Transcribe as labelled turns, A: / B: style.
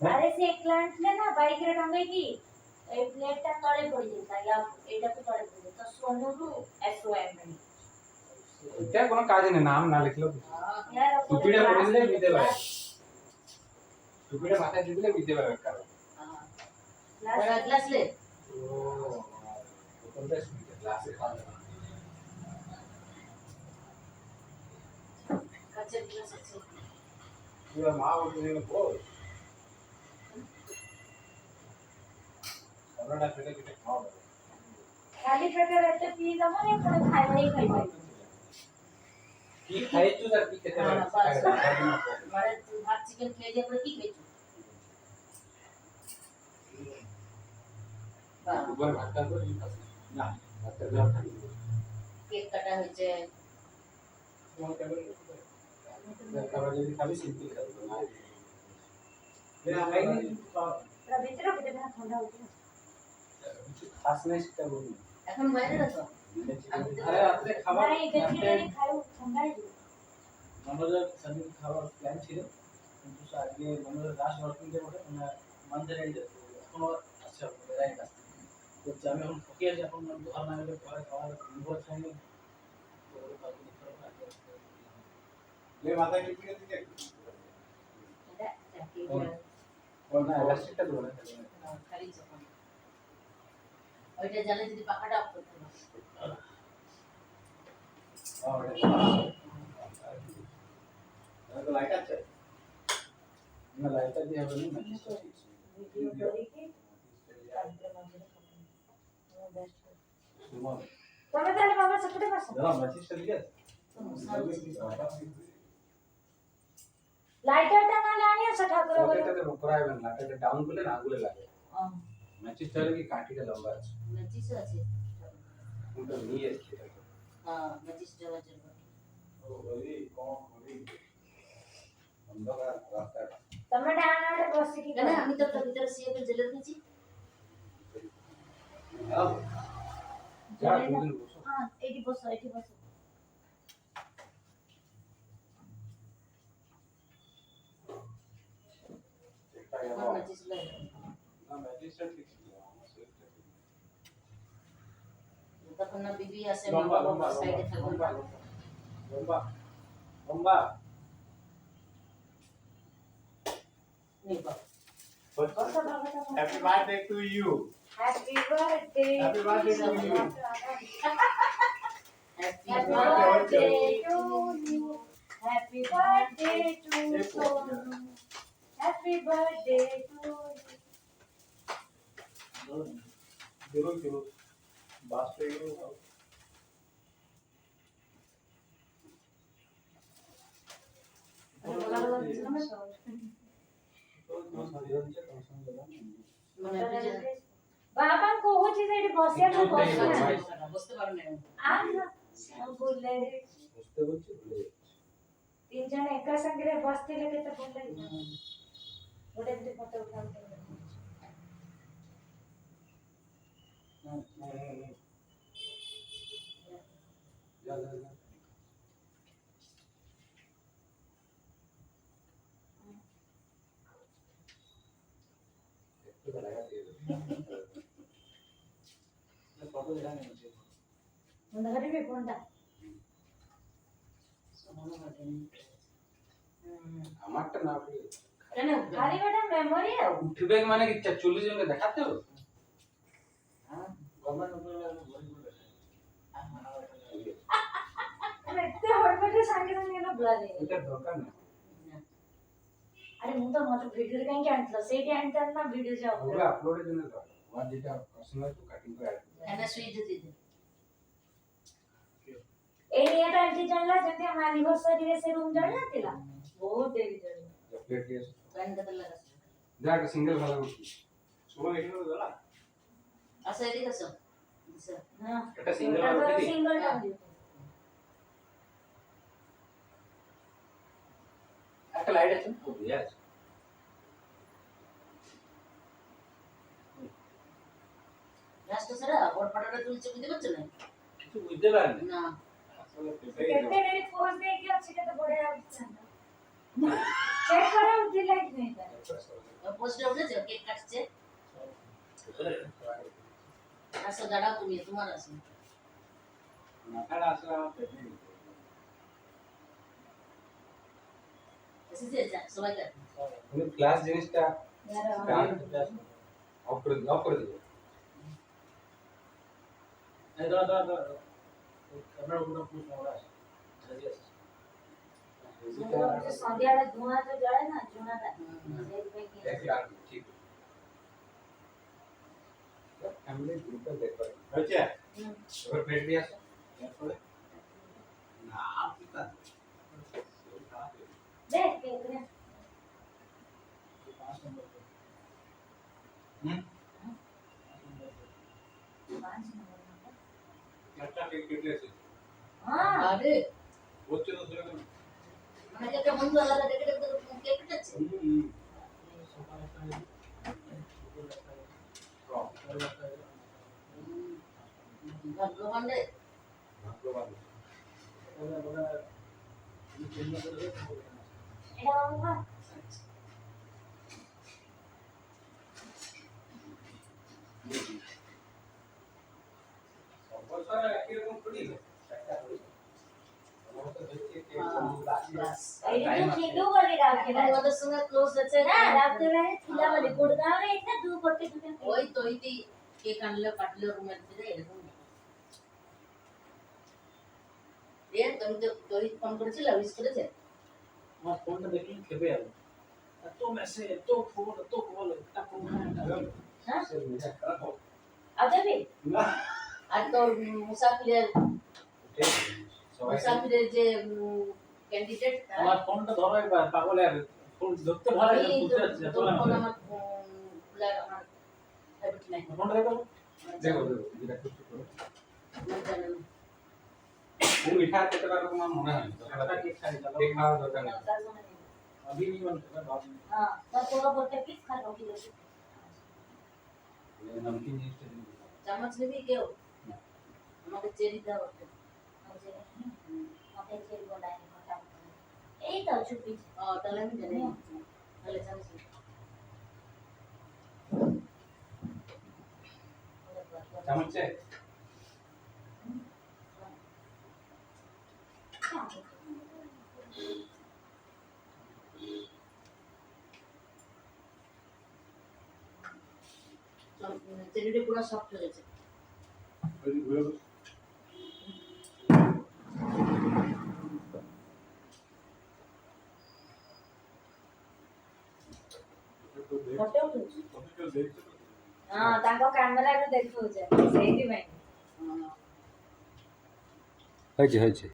A: अरे से क्लाइंट ने ना बाइक रे टंगाई की ए प्लेट टा तळे पड़ी जाता या एटा को तळे पड़ी तो सोनू एसओएम नहीं
B: क्या कोनो काज ने नाम ना लिखलो
A: यार
B: टुपिडे पडिले विद्यालय टुपिडे माथा दिले विद्यालय कर
A: बड़ा क्लास ले
B: ओ कोणता क्लास आहे
A: कच्चे क्लास अच्छे
B: ये माव ने बोल कन्नड पेटे किटे खाओ
A: खाली पेटे रहते पी दमने पण खायला ही खाई
B: की खायचू जर की किती
A: मारे भात चिकन खेजे आपण की खायचू
B: ऊपर भात का तो ना भात का
A: केक काटा হয়েছে
B: कोण टेबल करायला खाली सिंपल करतो मेरा खाई नहीं
A: ভিতরে ভিতরে না ঠান্ডা হচ্ছে
B: खास नहीं सीखता बोल
A: এখন বাইরে রাখো
B: अरे रात्रे খাবার
A: नहीं গেলে খাও ঠান্ডাই
B: মনোজের সাথে খাবার প্ল্যান ছিল কিন্তু আজকে মনোজের লাস্ট ওয়ার্কিং ডে বলে মানে মানতে এন্ড এখনো আচ্ছা রাইট আছে তো আমি এখন ফকিয়ে আছি এখন ঘর না গেলে পরে খাওয়ার নির্ভর চাইনি তো কালকে খাওয়া ले माता की पीड़ित है और ना इलास्टिक का दोना
A: খালি যখন ওইটা জালে যদি পাখাটা অফ করতে হবে
B: और तो लाइट আছে না লাইট দিয়ে হবে না
A: ভিডিও করে কি কালকে মাঝে খাবো বেস্ট
B: সুমন
A: তবে তাহলে বাবা সাথে পারছো
B: না মাছিস চলে গেছে
A: লাইটারটা নালে আনিয়ে সেটা করে বলো
B: পকেটে তো করাইবেন না এটা ডাউন করলে না আগুলে লাগে মাছিস চলে কি কাঠিটা লম্বা আছে
A: ম্যাচিস আছে
B: ওটা নিয়ে এসেছে
A: হ্যাঁ ম্যাচিস দেওয়া যাবে
B: ও ওই কোন ওই অন্ধকার রাস্তাটা
A: তুমি ডানাটা বসে কি না আমি তো ভিতরে সিএফ জেলে দিয়েছি
B: যা দুদিন বসো
A: হ্যাঁ এইটি বসো ম্যাচিস লাগে
B: না ম্যাজিস্ট্রেট ঠিক ছিল আমার সেটা
A: তখন না বিবি আসে
B: লম্বা
A: বাবা
B: লম্বা
A: সাইডে থাকবে
B: লম্বা লম্বা
A: नहीं बाबा
B: happy birthday to you
A: happy birthday
B: happy birthday to you
A: happy birthday to you happy birthday to Sonu happy birthday to
B: जरूर बात पे
A: बाबा কହୁছি যে এটি বসে না বসতে পারো না আর বললে
B: বসতে বলছি ভুলে
A: তিন জন একা সঙ্গে বসতে লাগে তো বললে ওটা একটু ফটো উঠাতে ಮುಂದಗಡೆ ಕೊಂಡ
B: আমারটা না
A: কেন খালি বেটা মেমোরি আও
B: উঠবে মানে কি 40 জনকে দেখাতে হবে
A: হ্যাঁ
B: গভর্নমেন্ট
A: আরে এত হড়বড়ে সঙ্গে সঙ্গে না বলা দে
B: এটা দরকার না
A: আরে ମୁଁ ତ ମତେ ଭିଡିଓରେ କାହିଁକି ଆଣିଥିଲ ସେଇଠି ଆଣିଥାନ୍ତି ନା ଭିଡିଓ ଯାଅ
B: ওগুলো আপলোডের জন্য দরকার আর যেটা পার্সোনাল তো কাটিং করে আড
A: এনা সুইচ দিদি এই নিয়েটা আন্টি জানলা যেতে ଆମ ଆନିଭର୍ସରିରେ ସେ ରୁମ ଜଣ ନଥିଲା ବହୁତ ଦେବି ଜଣ
B: চকলেট দিয়ে
A: প্ল্যান করতে লাগা
B: যা সিঙ্গেল ভালো করছি সুমন এখানে তো গলা
A: আচ্ছা এদিকে আসো হ্যাঁ
B: এটা সিঙ্গেল ভালো করছি
A: সিঙ্গেল টান দিও
B: একটা লাইট আছে ও দিয়া আছে
A: লাস্ট সেরা ওর ফটোটা তুলছে বুঝতে পারছো না
B: কিছু বুঝতে পারেন
A: না
B: আসলে
A: কেতে নেই পোজ দিয়ে কি আছে কেতে বড় আছে চেক করা ডিলাইট নেই তার
C: পোস্টে উঠেছে কেক কাটছে আসো দাঁড়াও তুমি তোমার আসো
D: মাথাটা আসলে আমার পেটে
C: এসেছে যা সবাই কাট
D: তুমি ক্লাস জিনিসটা
A: यार
D: অফ করে দিবে
B: এই দাঁড়া আপনার উপরে পুরো সময় আছে
A: সন্ধ্যাবেলা ধোঁয়া তো জ্বলে না জোনাটা
D: এক লাখ ঠিক ফ্যামিলি গ্রুপে দেখো হচ্ছে ওর পেট দিয়ে আসো এরপরে না আপনি তা
A: দেখ এখানে
B: 5 নম্বর
D: হুম
A: 5 নম্বর
D: একটা কেক কেটেছে
A: हां
C: আরে
D: হচ্ছে তো সেটা
C: মানে একটা বন্ধু আলাদা ডেকে ডেকে কেক কাটছে ভগবান রে
D: ভাগ্যবান
A: এটা বাবা
D: অবশ্যই একই রকম করি একটা করি আমার তো দেখছি কেক
C: বাস
A: এটা তো খেলো বলে রাখে
C: এটা ওদের সঙ্গে ক্লোজ আছে
A: না রাখতে লাগে খিলা বলে গুড়গাঁও রে এটা দু করতে দুটো
C: ওই তো ওই কেক আনলে কাটলে রুমের ভিতরে এরকম তুমি তো তোই ফোন করেছিল উইশ করেছে
B: আমার ফোনটা দেখলে খেপে যাবে এত মেসেজ এত ফোন এত কল একটা ফোন
A: হ্যাঁ
D: সে মেজা খারাপ হবে
A: আদেবি
D: না
C: আর তোর মুসাফিরের
D: সবাই
C: মুসাফিরের যে ক্যান্ডিডেট
B: আমার ফোনটা ধরো একবার পাগল আর ফোন ধরতে ভালো লাগে বুঝতে পারছি
C: তোর
B: তোলা
C: ফোন আমার আমার হ্যাবিট নাই
B: ফোনটা দেখো
D: দেখো যেটা খুশি করো
C: আমার জানা নেই।
D: তুমি মিঠা খেতে পারো তোমার মনে হয় না
B: একটা কেক খাই চলো
D: কেক খাওয়া দরকার নেই
A: তার জন্য নেই।
B: अभी नहीं मन कर रहा बाद में
A: হ্যাঁ তার তোরা বলতে কি খাবো কি বলছিস
D: নমকিন জিনিসটা দিন
C: চামচ নিবি কেউ আমাকে চেরি দাও একটা।
A: আমাকে ছেড়ে বলাই কথা এই তো চুপি
C: ও তাহলে আমি জানি তাহলে চামচ নিবি।
D: চামচে
C: চেরিটা পুরো সফট হয়ে গেছে
D: ওই ঘুরে
A: ଫଟୋ ଉଠୁଛି ହଁ ତାଙ୍କ କ୍ୟାମେରାରୁ ଦେଖଉଛି ସେଇଥିପାଇଁ
C: ହଁ
D: হয়েছে হয়েছে